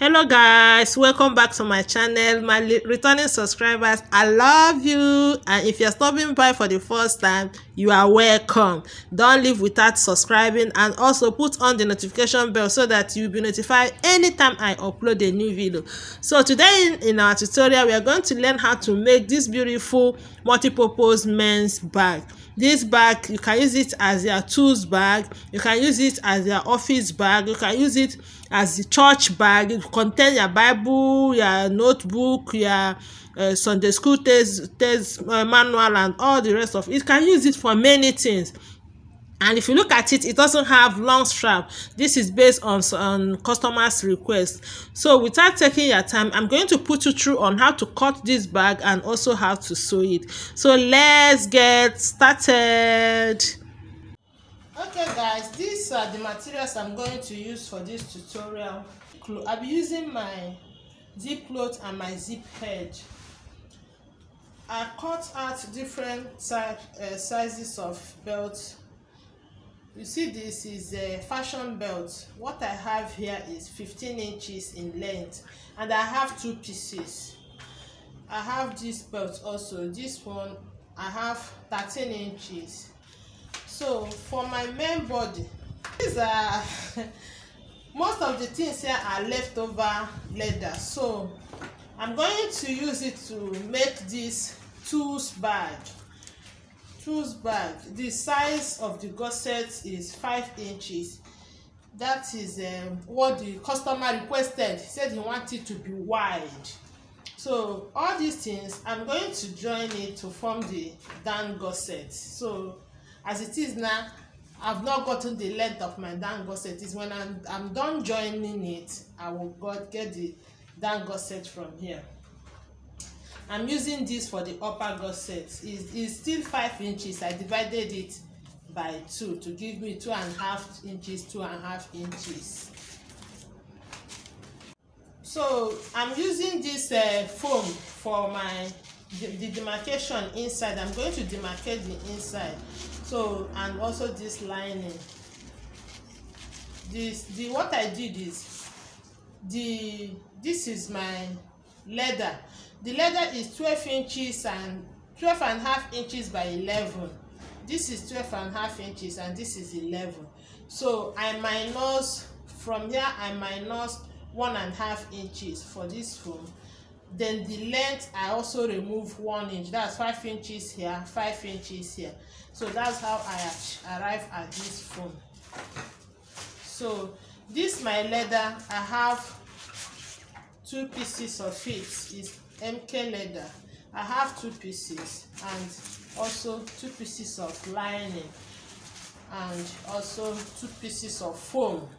Hello guys, welcome back to my channel. My returning subscribers, I love you, and if you're stopping by for the first time, you are welcome. Don't leave without subscribing, and also put on the notification bell so that you'll be notified anytime I upload a new video. So today in our tutorial, we are going to learn how to make this beautiful multi-purpose men's bag. This bag, you can use it as your tools bag, you can use it as your office bag, you can use it as the church bag. It contains your Bible, your notebook, your Sunday school test manual, and all the rest of it. You can use it for many things. And if you look at it, it doesn't have long strap. This is based on customers' request. So without taking your time, I'm going to put you through on how to cut this bag and also how to sew it. So let's get started. Okay guys, these are the materials I'm going to use for this tutorial. I'll be using my zip cloth and my zip head. I cut out different sizes of belts. You see, this is a fashion belt. What I have here is 15 inches in length, and I have two pieces. I have this belt also. This one I have 13 inches. So for my main body, these are most of the things here are leftover leather. So I'm going to use it to make this tools bag. The size of the gusset is 5 inches. That is what the customer requested. He said he wanted it to be wide. So all these things, I'm going to join it to form the down gusset. So as it is now, I've not gotten the length of my down gusset. Is when I'm done joining it, I will get the down gusset from here. I'm using this for the upper gusset. It's still 5 inches. I divided it by 2 to give me 2.5 inches, 2.5 inches. So I'm using this foam for the demarcation inside. I'm going to demarcate the inside. So, and also this lining. What I did is this is my leather. The leather is 12 inches and 12.5 inches by 11. This is 12.5 inches and this is 11. So I minus from here. I minus 1.5 inches for this foam. Then the length, I also remove 1 inch. That's 5 inches here, 5 inches here. So that's how I arrive at this foam. So this my leather. I have 2 pieces of it. It's MK leather. I have 2 pieces and also 2 pieces of lining and also 2 pieces of foam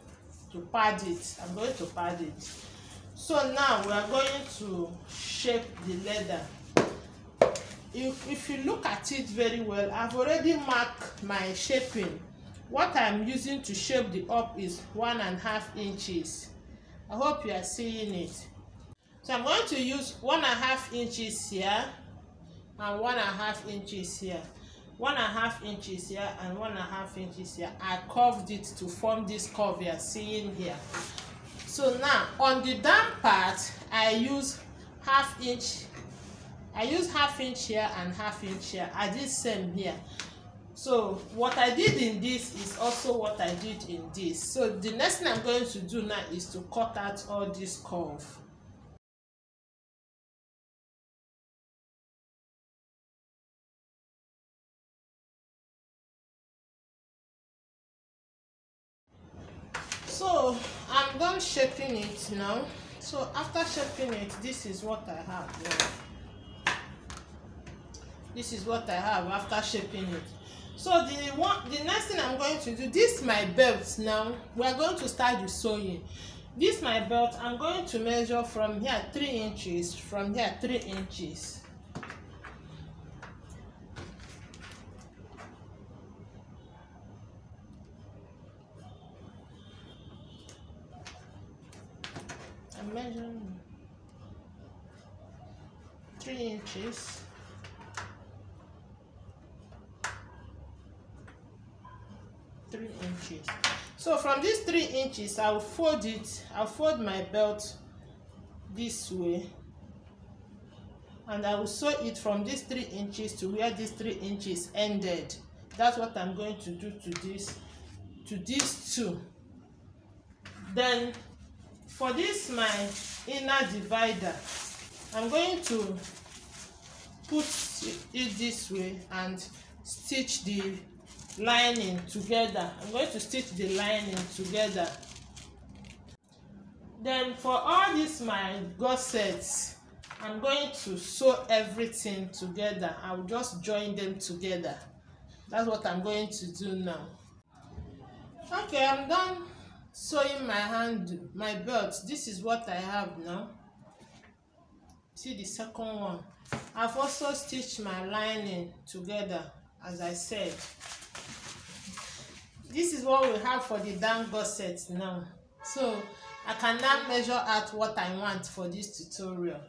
to pad it. I'm going to pad it. So now we are going to shape the leather. If you look at it very well, I've already marked my shaping. What I'm using to shape the up is 1.5 inches. I hope you are seeing it. So I'm going to use 1.5 inches here and 1.5 inches here. 1.5 inches here and 1.5 inches here. I curved it to form this curve you are seeing here. So now on the down part, I use half inch. I use half inch here and half inch here. I did same here. So what I did in this is also what I did in this. So the next thing I'm going to do now is to cut out all this curve. So I'm done shaping it now. So after shaping it, this is what I have now. This is what I have after shaping it. So the next thing I'm going to do, this my belt now. We are going to start the sewing. This my belt. I'm going to measure from here 3 inches, from here 3 inches. I'm measuring 3 inches. 3 inches. So from these 3 inches, I'll fold it. I'll fold my belt this way, and I will sew it from these 3 inches to where these 3 inches ended. That's what I'm going to do to these 2. Then for this my inner divider, I'm going to put it this way and stitch the lining together. I'm going to stitch the lining together. Then for all these my gussets, I'm going to sew everything together. I'll just join them together. That's what I'm going to do now. Okay, I'm done sewing my belt. This is what I have now. See the second one. I've also stitched my lining together, as I said. This is what we have for the down gusset now. So I can now measure out what I want for this tutorial.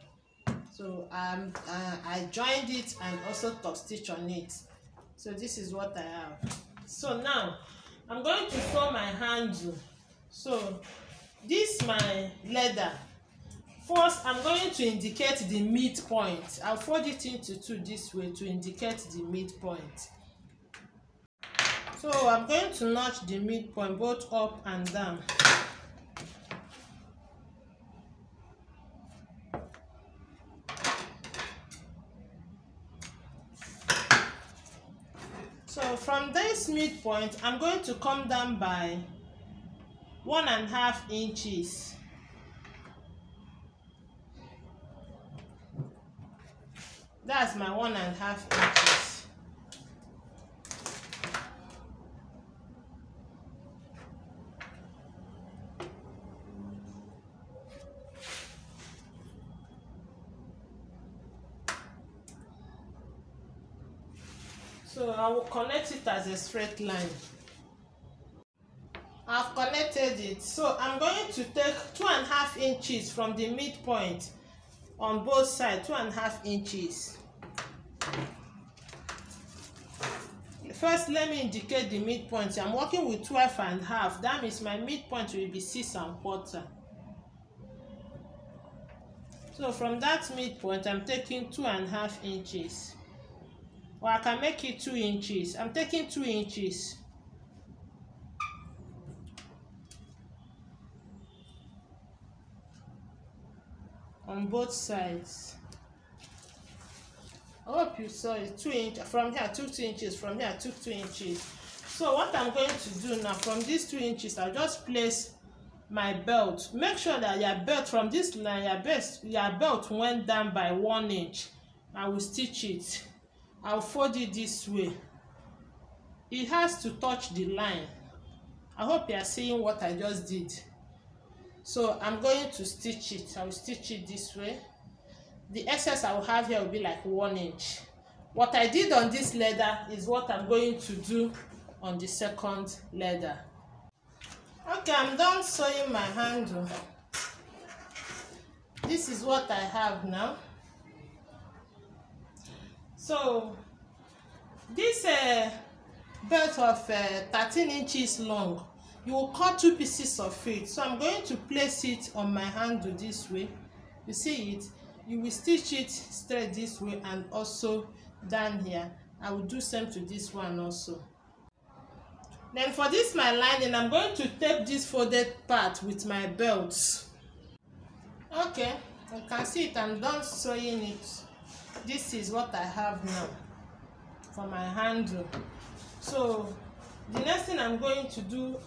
So I joined it and also top stitch on it. So this is what I have. So now I'm going to sew my handle. So this my leather. First, I'm going to indicate the midpoint. I'll fold it into 2 this way to indicate the midpoint. So I'm going to notch the midpoint both up and down. So from this midpoint, I'm going to come down by 1.5 inches. That's my 1.5 inches. So I will connect it as a straight line. I've connected it. So I'm going to take 2.5 inches from the midpoint on both sides, 2.5 inches. First, let me indicate the midpoint. I'm working with 12.5. That means my midpoint will be 6.25. So from that midpoint, I'm taking 2.5 inches. Or I can make it 2 inches. I'm taking 2 inches. On both sides. I hope you saw it. 2 inches from here, 2 inches from here, 2 inches. So what I'm going to do now, from these 2 inches, I'll just place my belt. Make sure that your belt from this line, your belt went down by 1 inch. I will stitch it. I'll fold it this way. It has to touch the line. I hope you are seeing what I just did. So I'm going to stitch it. I will stitch it this way. The excess I will have here will be like 1 inch. What I did on this leather is what I'm going to do on the second leather. Okay, I'm done sewing my handle. This is what I have now. So this belt of 13 inches long, you will cut 2 pieces of it. So I'm going to place it on my handle this way. You see it? You will stitch it straight this way and also down here. I will do same to this one also. Then for this my lining, I'm going to tape this folded part with my belts. Okay, you can see it. I'm done sewing it. This is what I have now for my handle. So the next thing I'm going to do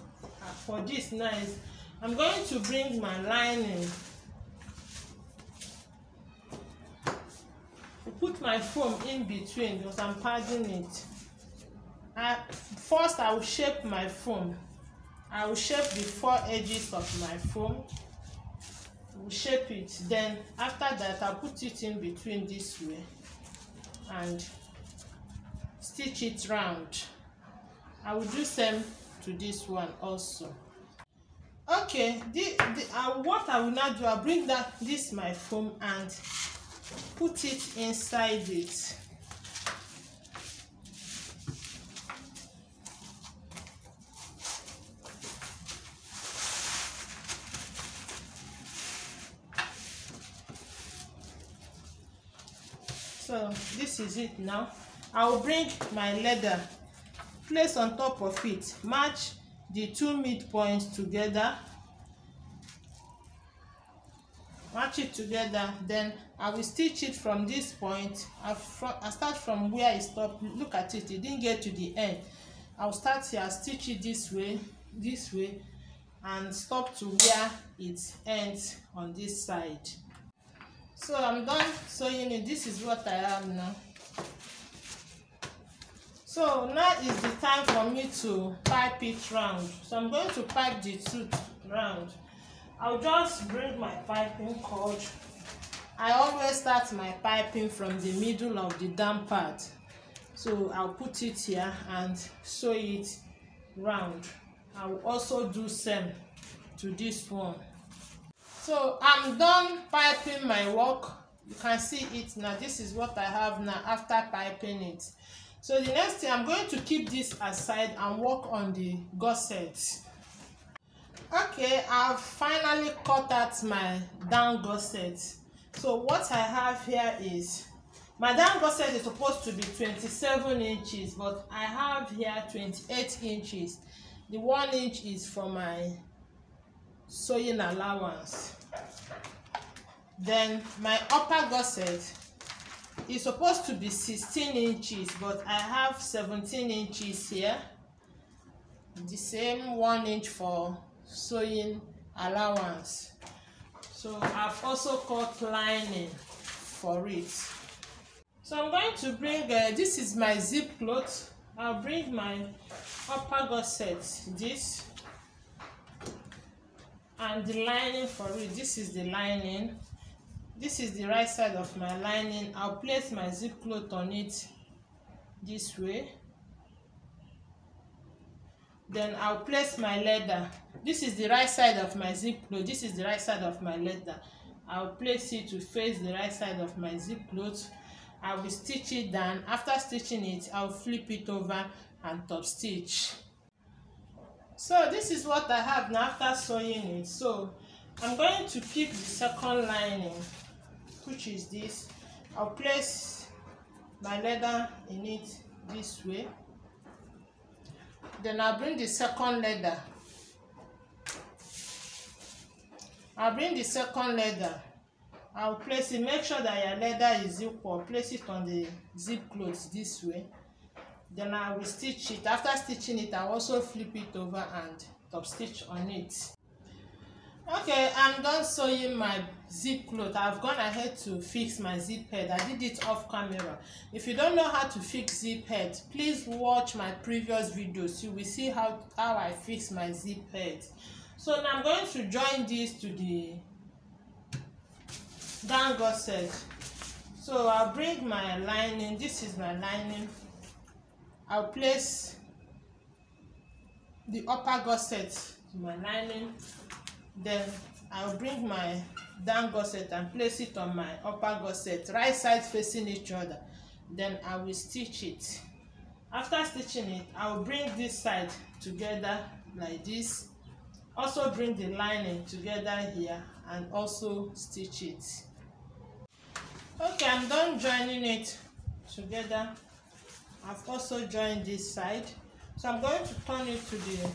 for this now is I'm going to bring my lining, put my foam in between because I'm padding it. First I will shape my foam. I will shape the 4 edges of my foam. I will shape it. Then after that I'll put it in between this way and stitch it round. I will do same to this one also. Okay, what I will now do, I'll bring this my foam and put it inside it. So this is it now. I will bring my leather, place on top of it, match the two midpoints together, match it together. Then I will stitch it from this point. I start from where it stopped. Look at it, it didn't get to the end. I'll start here, stitch it this way, and stop to where it ends on this side. So I'm done sewing it. This is what I have now. So now is the time for me to pipe it round. So I'm going to pipe the suit round. I'll just bring my piping cord. I always start my piping from the middle of the down part. So I'll put it here and sew it round. I will also do same to this one. So I'm done piping my work. You can see it now. This is what I have now after piping it. So the next thing, I'm going to keep this aside and work on the gusset. Okay, I've finally cut out my down gusset. So what I have here is, my down gusset is supposed to be 27 inches, but I have here 28 inches. The 1 inch is for my sewing allowance. Then my upper gusset is supposed to be 16 inches, but I have 17 inches here. The same 1 inch for sewing allowance. So I've also cut lining for it. So I'm going to bring this is my zip cloth. I'll bring my upper gusset, this, and the lining for it. This is the lining. This is the right side of my lining. I'll place my zip cloth on it this way. Then I'll place my leather. This is the right side of my zip cloth. This is the right side of my leather. I'll place it to face the right side of my zip cloth. I will stitch it down. After stitching it, I'll flip it over and top stitch. So this is what I have now after sewing it. So I'm going to keep the second lining, which is this. I'll place my leather in it this way. Then I'll bring the second leather. I'll place it. Make sure that your leather is equal. Place it on the zip cloth this way. Then I will stitch it. After stitching it, I'll also flip it over and top stitch on it. Okay, I'm done sewing my zip cloth. I've gone ahead to fix my zip head. I did it off camera. If you don't know how to fix zip head, please watch my previous videos. You will see how I fix my zip head. So now I'm going to join this to the down gusset. So I'll bring my lining. This is my lining. I'll place the upper gusset to my lining. Then I'll bring my down gusset and place it on my upper gusset, right sides facing each other. Then I will stitch it. After stitching it, I will bring this side together like this. Also bring the lining together here and also stitch it. Okay, I'm done joining it together. I've also joined this side. So I'm going to turn it to the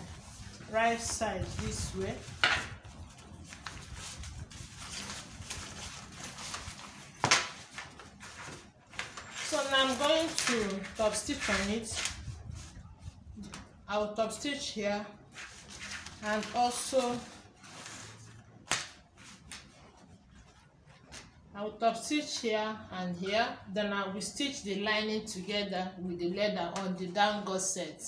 right side this way. So now I'm going to top stitch on it. I will top stitch here and also I will top stitch here and here. Then I will stitch the lining together with the leather on the down gusset.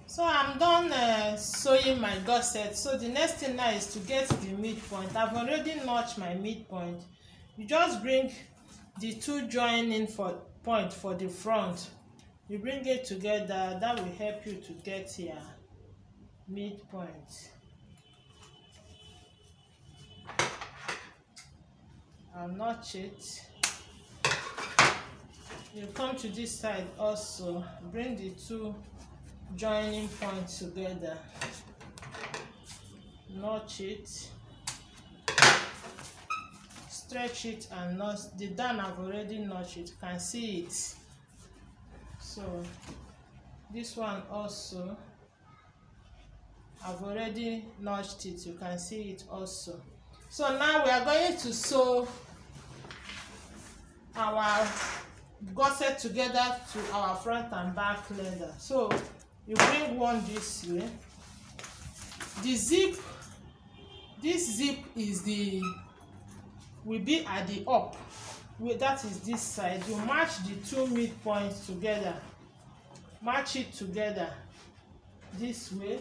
So I'm done sewing my gusset. So the next thing now is to get the midpoint. I've already notched my midpoint. You just bring the two joining point for the front. You bring it together. That will help you to get your midpoint. I'll notch it. You come to this side also, bring the two joining points together, notch it, stretch it and notch the down. I've already notched it, you can see it. So this one also I've already notched it, you can see it also. So now we are going to sew our gusset together to our front and back leather. So you bring one this way. The zip, this zip is will be at the up, that is this side. You match the two midpoints together, match it together this way.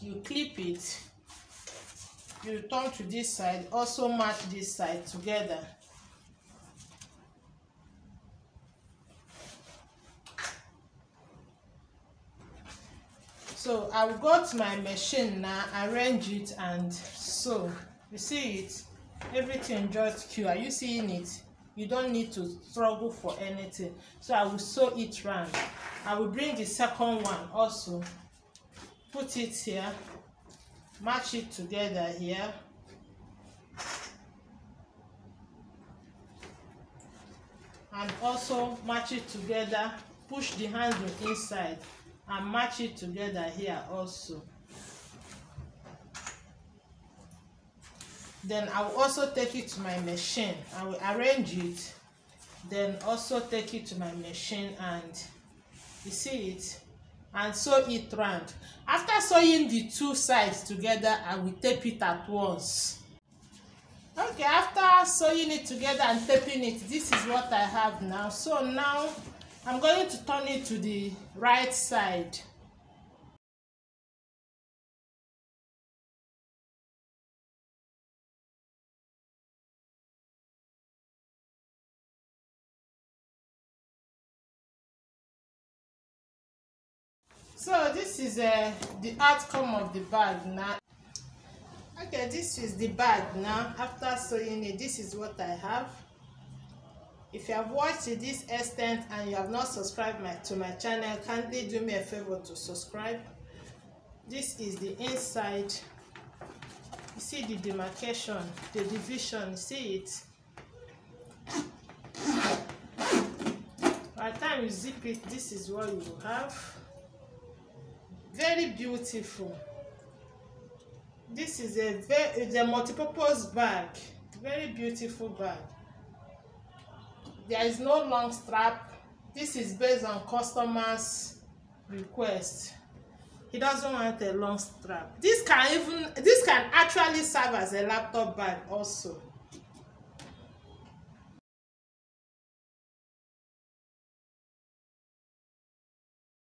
You clip it, you turn to this side, also match this side together. So I will go to my machine now, arrange it and sew. You see it, everything just cute. Are you seeing it? You don't need to struggle for anything. So I will sew it round. I will bring the second one also, put it here, match it together here. And also match it together, push the handle inside and match it together here also. Then I will also take it to my machine. I will arrange it, then also take it to my machine and you see it, and sew it round. After sewing the two sides together, I will tape it at once. Okay, after sewing it together and taping it, this is what I have now. So now I'm going to turn it to the right side. So this is the outcome of the bag now. Okay, this is the bag now. After sewing it, this is what I have. If you have watched to this extent and you have not subscribed to my channel, kindly do me a favor to subscribe. This is the inside. You see the demarcation, the division, you see it. By the time you zip it, this is what you will have. Very beautiful. This is a multi-purpose bag. Very beautiful bag. There is no long strap. This is based on customer's request. He doesn't want a long strap. This can actually serve as a laptop bag also.